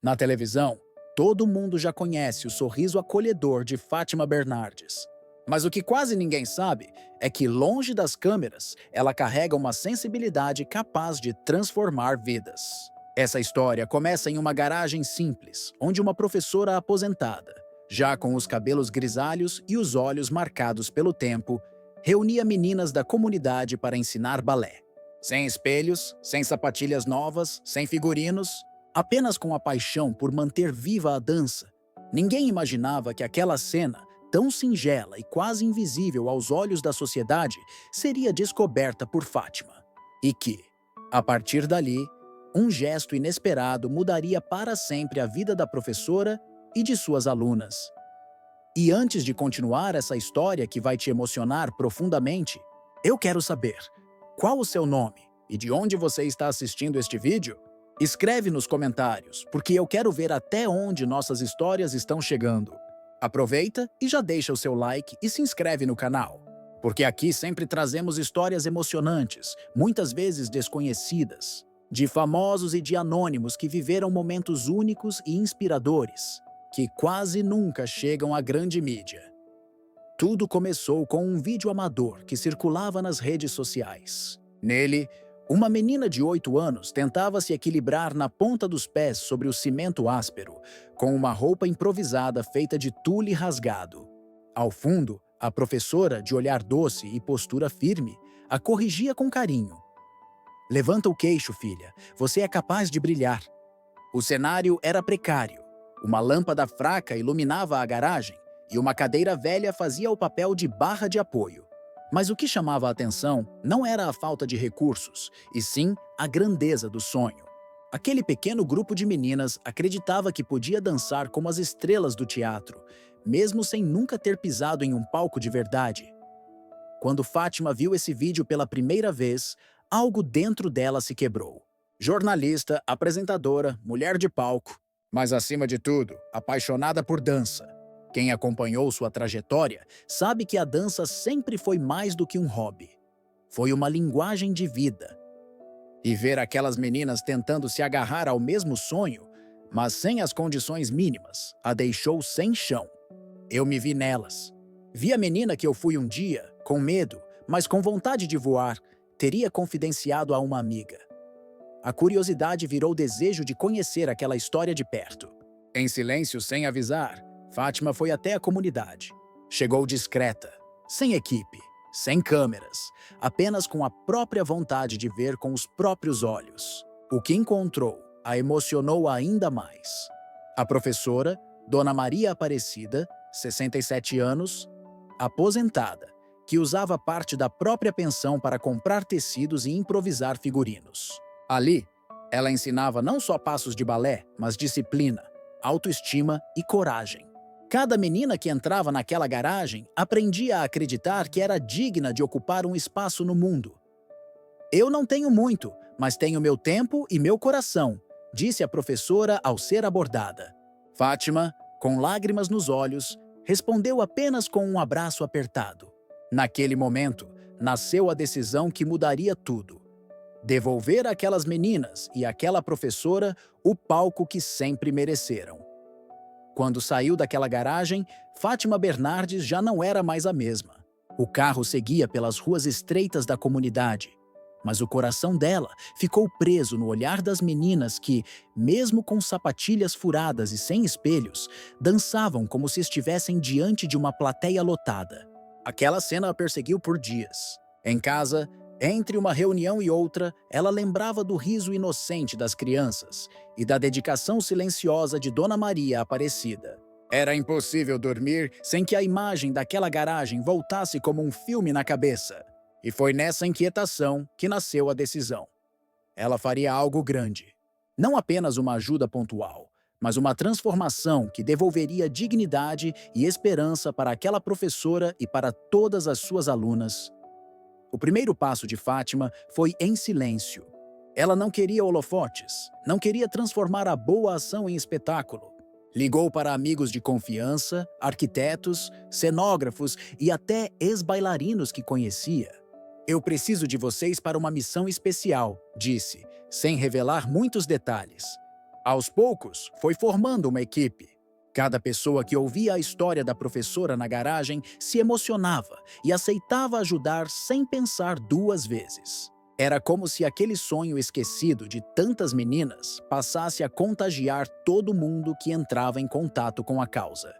Na televisão, todo mundo já conhece o sorriso acolhedor de Fátima Bernardes. Mas o que quase ninguém sabe é que, longe das câmeras, ela carrega uma sensibilidade capaz de transformar vidas. Essa história começa em uma garagem simples, onde uma professora aposentada, já com os cabelos grisalhos e os olhos marcados pelo tempo, reunia meninas da comunidade para ensinar balé. Sem espelhos, sem sapatilhas novas, sem figurinos, apenas com a paixão por manter viva a dança. Ninguém imaginava que aquela cena, tão singela e quase invisível aos olhos da sociedade, seria descoberta por Fátima. E que, a partir dali, um gesto inesperado mudaria para sempre a vida da professora e de suas alunas. E antes de continuar essa história que vai te emocionar profundamente, eu quero saber, qual o seu nome e de onde você está assistindo este vídeo? Escreve nos comentários, porque eu quero ver até onde nossas histórias estão chegando. Aproveita e já deixa o seu like e se inscreve no canal, porque aqui sempre trazemos histórias emocionantes, muitas vezes desconhecidas, de famosos e de anônimos que viveram momentos únicos e inspiradores, que quase nunca chegam à grande mídia. Tudo começou com um vídeo amador que circulava nas redes sociais. Nele, uma menina de 8 anos tentava se equilibrar na ponta dos pés sobre o cimento áspero, com uma roupa improvisada feita de tule rasgado. Ao fundo, a professora, de olhar doce e postura firme, a corrigia com carinho. "Levanta o queixo, filha, você é capaz de brilhar." O cenário era precário. Uma lâmpada fraca iluminava a garagem e uma cadeira velha fazia o papel de barra de apoio. Mas o que chamava a atenção não era a falta de recursos, e sim a grandeza do sonho. Aquele pequeno grupo de meninas acreditava que podia dançar como as estrelas do teatro, mesmo sem nunca ter pisado em um palco de verdade. Quando Fátima viu esse vídeo pela primeira vez, algo dentro dela se quebrou. Jornalista, apresentadora, mulher de palco, mas acima de tudo, apaixonada por dança. Quem acompanhou sua trajetória sabe que a dança sempre foi mais do que um hobby. Foi uma linguagem de vida. E ver aquelas meninas tentando se agarrar ao mesmo sonho, mas sem as condições mínimas, a deixou sem chão. Eu me vi nelas. Vi a menina que eu fui um dia, com medo, mas com vontade de voar, teria confidenciado a uma amiga. A curiosidade virou desejo de conhecer aquela história de perto. Em silêncio, sem avisar, Fátima foi até a comunidade. Chegou discreta, sem equipe, sem câmeras, apenas com a própria vontade de ver com os próprios olhos. O que encontrou a emocionou ainda mais. A professora, Dona Maria Aparecida, 67 anos, aposentada, que usava parte da própria pensão para comprar tecidos e improvisar figurinos. Ali, ela ensinava não só passos de balé, mas disciplina, autoestima e coragem. Cada menina que entrava naquela garagem aprendia a acreditar que era digna de ocupar um espaço no mundo. "Eu não tenho muito, mas tenho meu tempo e meu coração", disse a professora ao ser abordada. Fátima, com lágrimas nos olhos, respondeu apenas com um abraço apertado. Naquele momento, nasceu a decisão que mudaria tudo. Devolver àquelas meninas e àquela professora o palco que sempre mereceram. Quando saiu daquela garagem, Fátima Bernardes já não era mais a mesma. O carro seguia pelas ruas estreitas da comunidade, mas o coração dela ficou preso no olhar das meninas que, mesmo com sapatilhas furadas e sem espelhos, dançavam como se estivessem diante de uma plateia lotada. Aquela cena a perseguiu por dias. Em casa, entre uma reunião e outra, ela lembrava do riso inocente das crianças e da dedicação silenciosa de Dona Maria Aparecida. Era impossível dormir sem que a imagem daquela garagem voltasse como um filme na cabeça. E foi nessa inquietação que nasceu a decisão. Ela faria algo grande. Não apenas uma ajuda pontual, mas uma transformação que devolveria dignidade e esperança para aquela professora e para todas as suas alunas. O primeiro passo de Fátima foi em silêncio. Ela não queria holofotes, não queria transformar a boa ação em espetáculo. Ligou para amigos de confiança, arquitetos, cenógrafos e até ex-bailarinos que conhecia. "Eu preciso de vocês para uma missão especial", disse, sem revelar muitos detalhes. Aos poucos, foi formando uma equipe. Cada pessoa que ouvia a história da professora na garagem se emocionava e aceitava ajudar sem pensar duas vezes. Era como se aquele sonho esquecido de tantas meninas passasse a contagiar todo mundo que entrava em contato com a causa.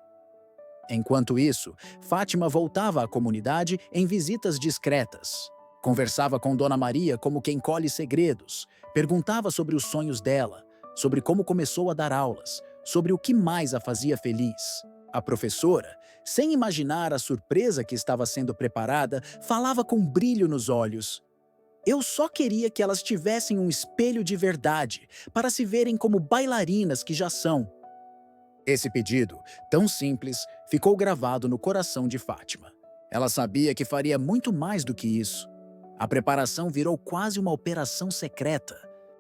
Enquanto isso, Fátima voltava à comunidade em visitas discretas. Conversava com Dona Maria como quem colhe segredos, perguntava sobre os sonhos dela, sobre como começou a dar aulas, sobre o que mais a fazia feliz. A professora, sem imaginar a surpresa que estava sendo preparada, falava com brilho nos olhos. Eu só queria que elas tivessem um espelho de verdade, para se verem como bailarinas que já são. Esse pedido, tão simples, ficou gravado no coração de Fátima. Ela sabia que faria muito mais do que isso. A preparação virou quase uma operação secreta.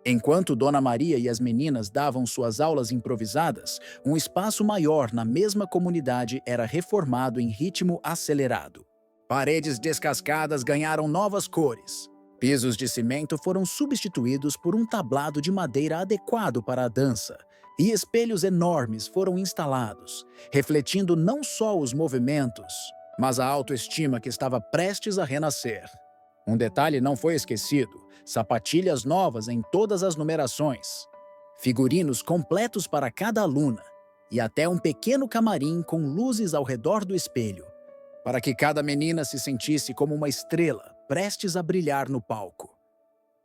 Enquanto Dona Maria e as meninas davam suas aulas improvisadas, um espaço maior na mesma comunidade era reformado em ritmo acelerado. Paredes descascadas ganharam novas cores. Pisos de cimento foram substituídos por um tablado de madeira adequado para a dança, e espelhos enormes foram instalados, refletindo não só os movimentos, mas a autoestima que estava prestes a renascer. Um detalhe não foi esquecido: sapatilhas novas em todas as numerações, figurinos completos para cada aluna e até um pequeno camarim com luzes ao redor do espelho, para que cada menina se sentisse como uma estrela prestes a brilhar no palco.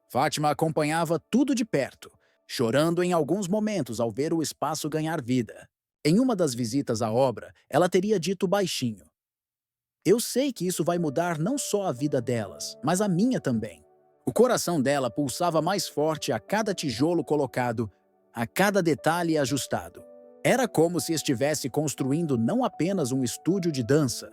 Fátima acompanhava tudo de perto, chorando em alguns momentos ao ver o espaço ganhar vida. Em uma das visitas à obra, ela teria dito baixinho: "Eu sei que isso vai mudar não só a vida delas, mas a minha também." O coração dela pulsava mais forte a cada tijolo colocado, a cada detalhe ajustado. Era como se estivesse construindo não apenas um estúdio de dança,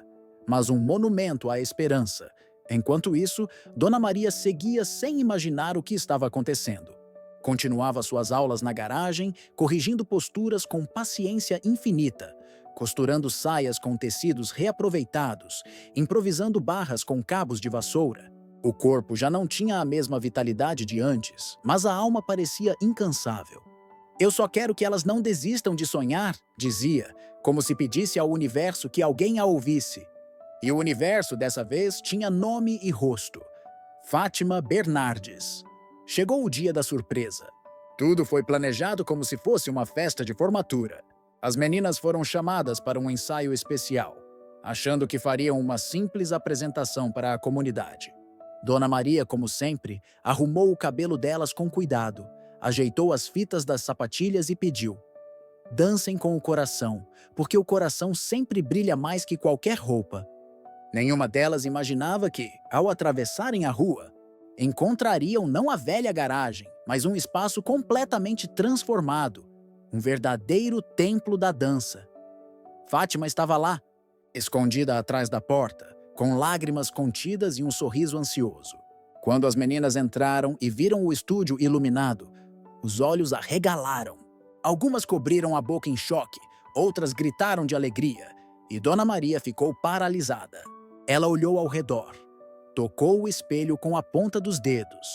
mas um monumento à esperança. Enquanto isso, Dona Maria seguia sem imaginar o que estava acontecendo. Continuava suas aulas na garagem, corrigindo posturas com paciência infinita, costurando saias com tecidos reaproveitados, improvisando barras com cabos de vassoura. O corpo já não tinha a mesma vitalidade de antes, mas a alma parecia incansável. "Eu só quero que elas não desistam de sonhar", dizia, como se pedisse ao universo que alguém a ouvisse. E o universo, dessa vez, tinha nome e rosto: Fátima Bernardes. Chegou o dia da surpresa. Tudo foi planejado como se fosse uma festa de formatura. As meninas foram chamadas para um ensaio especial, achando que fariam uma simples apresentação para a comunidade. Dona Maria, como sempre, arrumou o cabelo delas com cuidado, ajeitou as fitas das sapatilhas e pediu: "Dancem com o coração, porque o coração sempre brilha mais que qualquer roupa." Nenhuma delas imaginava que, ao atravessarem a rua, encontrariam não a velha garagem, mas um espaço completamente transformado, um verdadeiro templo da dança. Fátima estava lá, escondida atrás da porta, com lágrimas contidas e um sorriso ansioso. Quando as meninas entraram e viram o estúdio iluminado, os olhos arregalaram. Algumas cobriram a boca em choque, outras gritaram de alegria, e Dona Maria ficou paralisada. Ela olhou ao redor, tocou o espelho com a ponta dos dedos,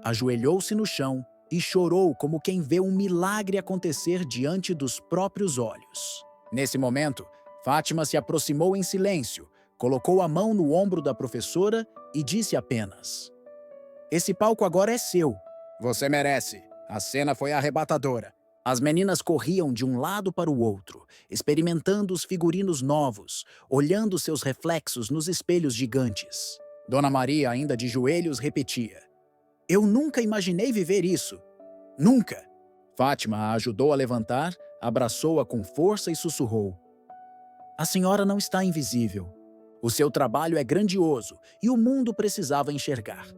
ajoelhou-se no chão e chorou como quem vê um milagre acontecer diante dos próprios olhos. Nesse momento, Fátima se aproximou em silêncio, colocou a mão no ombro da professora e disse apenas: "Esse palco agora é seu. Você merece. A cena foi arrebatadora." As meninas corriam de um lado para o outro, experimentando os figurinos novos, olhando seus reflexos nos espelhos gigantes. Dona Maria, ainda de joelhos, repetia: "Eu nunca imaginei viver isso. Nunca." Fátima a ajudou a levantar, abraçou-a com força e sussurrou: "A senhora não está invisível. O seu trabalho é grandioso e o mundo precisava enxergar."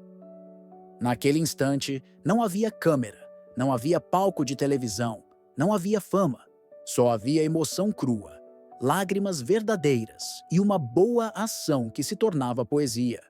Naquele instante, não havia câmera, não havia palco de televisão, não havia fama. Só havia emoção crua, lágrimas verdadeiras e uma boa ação que se tornava poesia.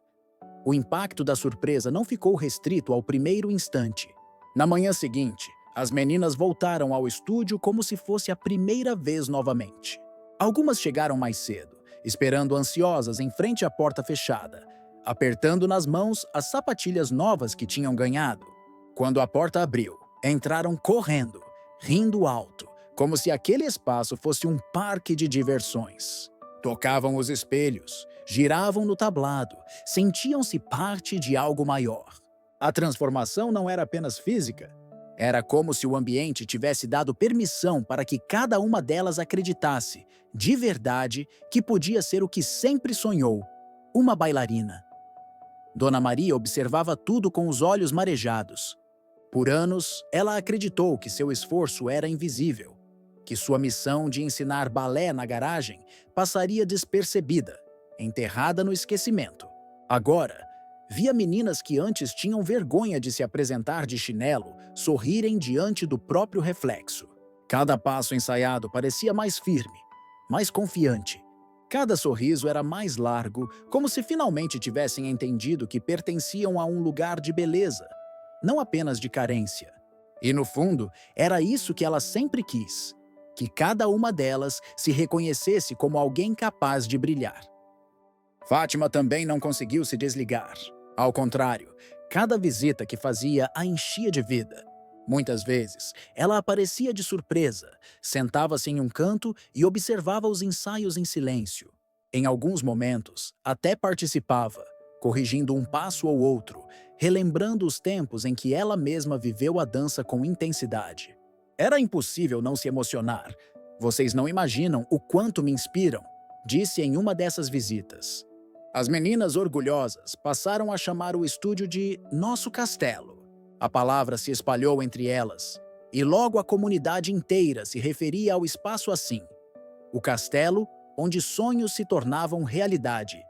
O impacto da surpresa não ficou restrito ao primeiro instante. Na manhã seguinte, as meninas voltaram ao estúdio como se fosse a primeira vez novamente. Algumas chegaram mais cedo, esperando ansiosas em frente à porta fechada, apertando nas mãos as sapatilhas novas que tinham ganhado. Quando a porta abriu, entraram correndo, rindo alto, como se aquele espaço fosse um parque de diversões. Tocavam os espelhos, giravam no tablado, sentiam-se parte de algo maior. A transformação não era apenas física. Era como se o ambiente tivesse dado permissão para que cada uma delas acreditasse, de verdade, que podia ser o que sempre sonhou: uma bailarina. Dona Maria observava tudo com os olhos marejados. Por anos, ela acreditou que seu esforço era invisível, que sua missão de ensinar balé na garagem passaria despercebida, enterrada no esquecimento. Agora, via meninas que antes tinham vergonha de se apresentar de chinelo sorrirem diante do próprio reflexo. Cada passo ensaiado parecia mais firme, mais confiante. Cada sorriso era mais largo, como se finalmente tivessem entendido que pertenciam a um lugar de beleza, não apenas de carência. E no fundo, era isso que ela sempre quis: que cada uma delas se reconhecesse como alguém capaz de brilhar. Fátima também não conseguiu se desligar. Ao contrário, cada visita que fazia a enchia de vida. Muitas vezes, ela aparecia de surpresa, sentava-se em um canto e observava os ensaios em silêncio. Em alguns momentos, até participava, corrigindo um passo ou outro, relembrando os tempos em que ela mesma viveu a dança com intensidade. Era impossível não se emocionar. "Vocês não imaginam o quanto me inspiram", disse em uma dessas visitas. As meninas orgulhosas passaram a chamar o estúdio de "Nosso Castelo". A palavra se espalhou entre elas, e logo a comunidade inteira se referia ao espaço assim: o castelo onde sonhos se tornavam realidade.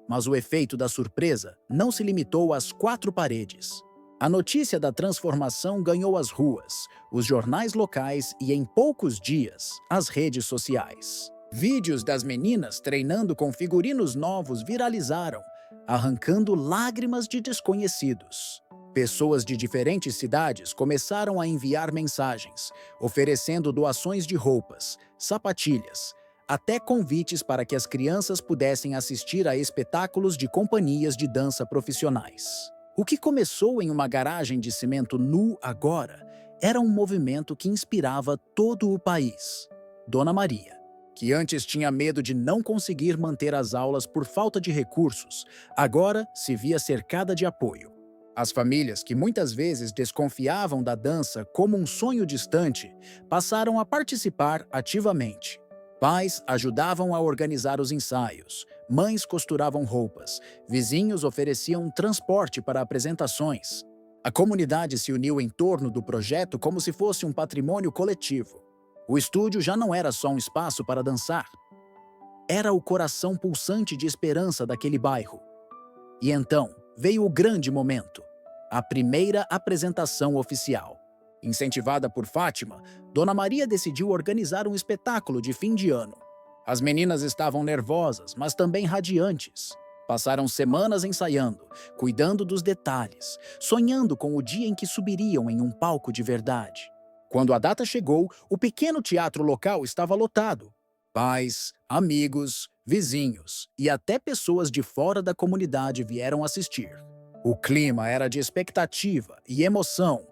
Mas o efeito da surpresa não se limitou às quatro paredes. A notícia da transformação ganhou as ruas, os jornais locais e, em poucos dias, as redes sociais. Vídeos das meninas treinando com figurinos novos viralizaram, arrancando lágrimas de desconhecidos. Pessoas de diferentes cidades começaram a enviar mensagens, oferecendo doações de roupas, sapatilhas, até convites para que as crianças pudessem assistir a espetáculos de companhias de dança profissionais. O que começou em uma garagem de cimento nu agora era um movimento que inspirava todo o país. Dona Maria, que antes tinha medo de não conseguir manter as aulas por falta de recursos, agora se via cercada de apoio. As famílias, que muitas vezes desconfiavam da dança como um sonho distante, passaram a participar ativamente. Pais ajudavam a organizar os ensaios, mães costuravam roupas, vizinhos ofereciam transporte para apresentações. A comunidade se uniu em torno do projeto como se fosse um patrimônio coletivo. O estúdio já não era só um espaço para dançar. Era o coração pulsante de esperança daquele bairro. E então veio o grande momento: a primeira apresentação oficial. Incentivada por Fátima, Dona Maria decidiu organizar um espetáculo de fim de ano. As meninas estavam nervosas, mas também radiantes. Passaram semanas ensaiando, cuidando dos detalhes, sonhando com o dia em que subiriam em um palco de verdade. Quando a data chegou, o pequeno teatro local estava lotado. Pais, amigos, vizinhos e até pessoas de fora da comunidade vieram assistir. O clima era de expectativa e emoção.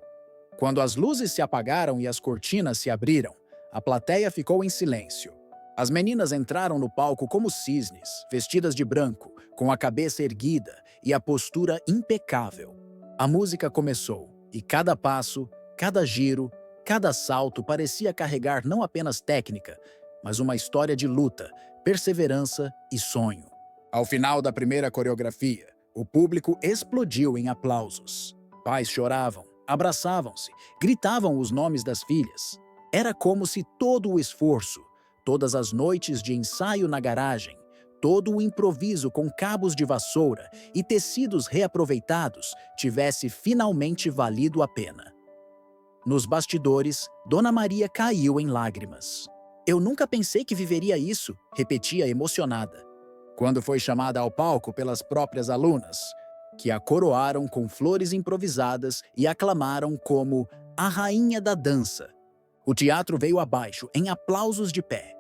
Quando as luzes se apagaram e as cortinas se abriram, a plateia ficou em silêncio. As meninas entraram no palco como cisnes, vestidas de branco, com a cabeça erguida e a postura impecável. A música começou, e cada passo, cada giro, cada salto parecia carregar não apenas técnica, mas uma história de luta, perseverança e sonho. Ao final da primeira coreografia, o público explodiu em aplausos. Pais choravam, abraçavam-se, gritavam os nomes das filhas. Era como se todo o esforço, todas as noites de ensaio na garagem, todo o improviso com cabos de vassoura e tecidos reaproveitados tivesse finalmente valido a pena. Nos bastidores, Dona Maria caiu em lágrimas. "Eu nunca pensei que viveria isso", repetia emocionada. Quando foi chamada ao palco pelas próprias alunas, que a coroaram com flores improvisadas e aclamaram como a rainha da dança. O teatro veio abaixo, em aplausos de pé.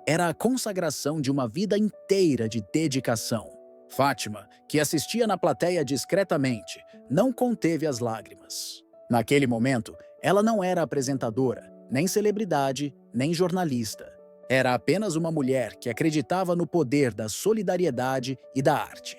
Era a consagração de uma vida inteira de dedicação. Fátima, que assistia na plateia discretamente, não conteve as lágrimas. Naquele momento, ela não era apresentadora, nem celebridade, nem jornalista. Era apenas uma mulher que acreditava no poder da solidariedade e da arte.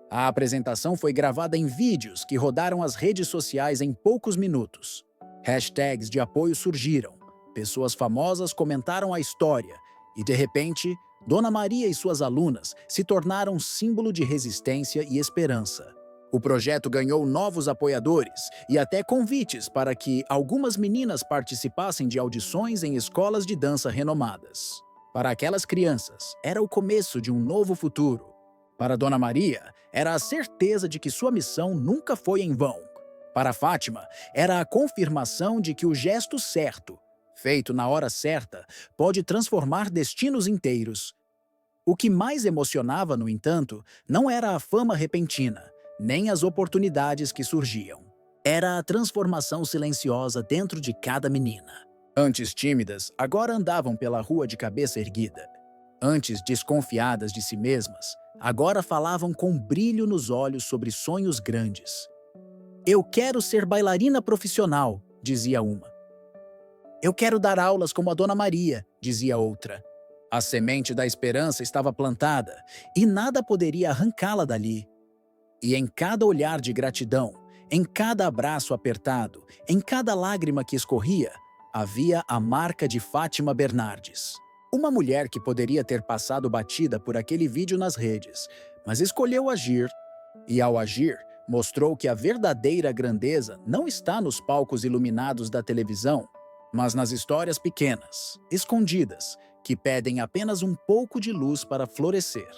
A apresentação foi gravada em vídeos que rodaram as redes sociais em poucos minutos. Hashtags de apoio surgiram, pessoas famosas comentaram a história e, de repente, Dona Maria e suas alunas se tornaram símbolo de resistência e esperança. O projeto ganhou novos apoiadores e até convites para que algumas meninas participassem de audições em escolas de dança renomadas. Para aquelas crianças, era o começo de um novo futuro. Para Dona Maria, era a certeza de que sua missão nunca foi em vão. Para Fátima, era a confirmação de que o gesto certo, feito na hora certa, pode transformar destinos inteiros. O que mais emocionava, no entanto, não era a fama repentina, nem as oportunidades que surgiam. Era a transformação silenciosa dentro de cada menina. Antes tímidas, agora andavam pela rua de cabeça erguida. Antes desconfiadas de si mesmas, agora falavam com brilho nos olhos sobre sonhos grandes. "Eu quero ser bailarina profissional", dizia uma. "Eu quero dar aulas como a Dona Maria", dizia outra. A semente da esperança estava plantada e nada poderia arrancá-la dali. E em cada olhar de gratidão, em cada abraço apertado, em cada lágrima que escorria, havia a marca de Fátima Bernardes. Uma mulher que poderia ter passado batida por aquele vídeo nas redes, mas escolheu agir. E ao agir, mostrou que a verdadeira grandeza não está nos palcos iluminados da televisão, mas nas histórias pequenas, escondidas, que pedem apenas um pouco de luz para florescer.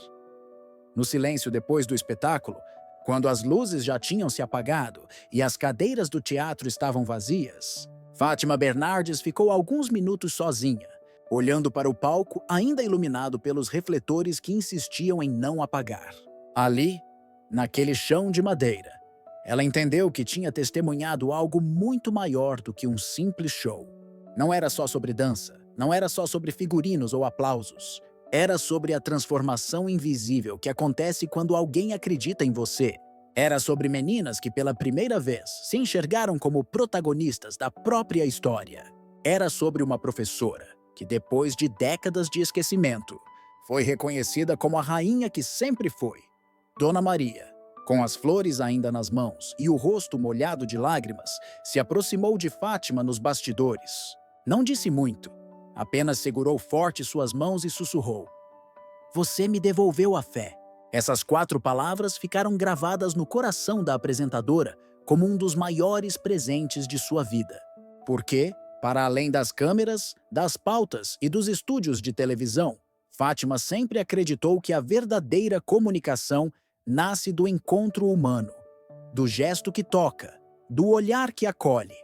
No silêncio depois do espetáculo, quando as luzes já tinham se apagado e as cadeiras do teatro estavam vazias, Fátima Bernardes ficou alguns minutos sozinha, olhando para o palco ainda iluminado pelos refletores que insistiam em não apagar. Ali, naquele chão de madeira, ela entendeu que tinha testemunhado algo muito maior do que um simples show. Não era só sobre dança, não era só sobre figurinos ou aplausos. Era sobre a transformação invisível que acontece quando alguém acredita em você. Era sobre meninas que pela primeira vez se enxergaram como protagonistas da própria história. Era sobre uma professora que, depois de décadas de esquecimento, foi reconhecida como a rainha que sempre foi. Dona Maria, com as flores ainda nas mãos e o rosto molhado de lágrimas, se aproximou de Fátima nos bastidores. Não disse muito, apenas segurou forte suas mãos e sussurrou: "Você me devolveu a fé." Essas 4 palavras ficaram gravadas no coração da apresentadora como um dos maiores presentes de sua vida. Porque, para além das câmeras, das pautas e dos estúdios de televisão, Fátima sempre acreditou que a verdadeira comunicação nasce do encontro humano, do gesto que toca, do olhar que acolhe.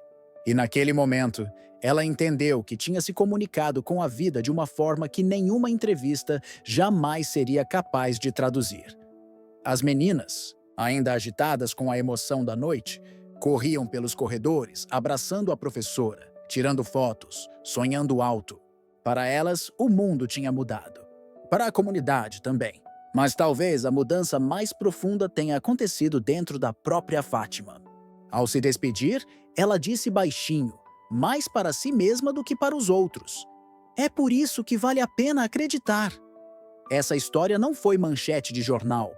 E naquele momento, ela entendeu que tinha se comunicado com a vida de uma forma que nenhuma entrevista jamais seria capaz de traduzir. As meninas, ainda agitadas com a emoção da noite, corriam pelos corredores, abraçando a professora, tirando fotos, sonhando alto. Para elas, o mundo tinha mudado. Para a comunidade também. Mas talvez a mudança mais profunda tenha acontecido dentro da própria Fátima. Ao se despedir, ela disse baixinho, mais para si mesma do que para os outros: "É por isso que vale a pena acreditar." Essa história não foi manchete de jornal,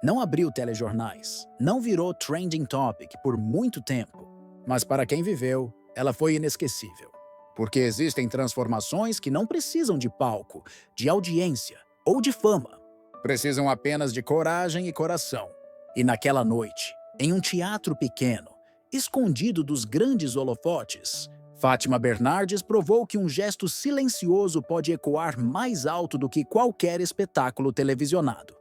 não abriu telejornais, não virou trending topic por muito tempo. Mas para quem viveu, ela foi inesquecível. Porque existem transformações que não precisam de palco, de audiência ou de fama. Precisam apenas de coragem e coração. E naquela noite, em um teatro pequeno, escondido dos grandes holofotes, Fátima Bernardes provou que um gesto silencioso pode ecoar mais alto do que qualquer espetáculo televisionado.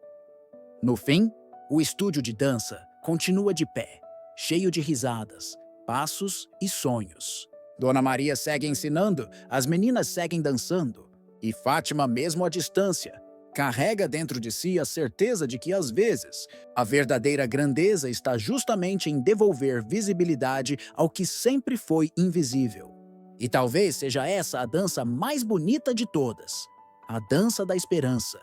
No fim, o estúdio de dança continua de pé, cheio de risadas, passos e sonhos. Dona Maria segue ensinando, as meninas seguem dançando, e Fátima, mesmo à distância, carrega dentro de si a certeza de que, às vezes, a verdadeira grandeza está justamente em devolver visibilidade ao que sempre foi invisível. E talvez seja essa a dança mais bonita de todas, a dança da esperança,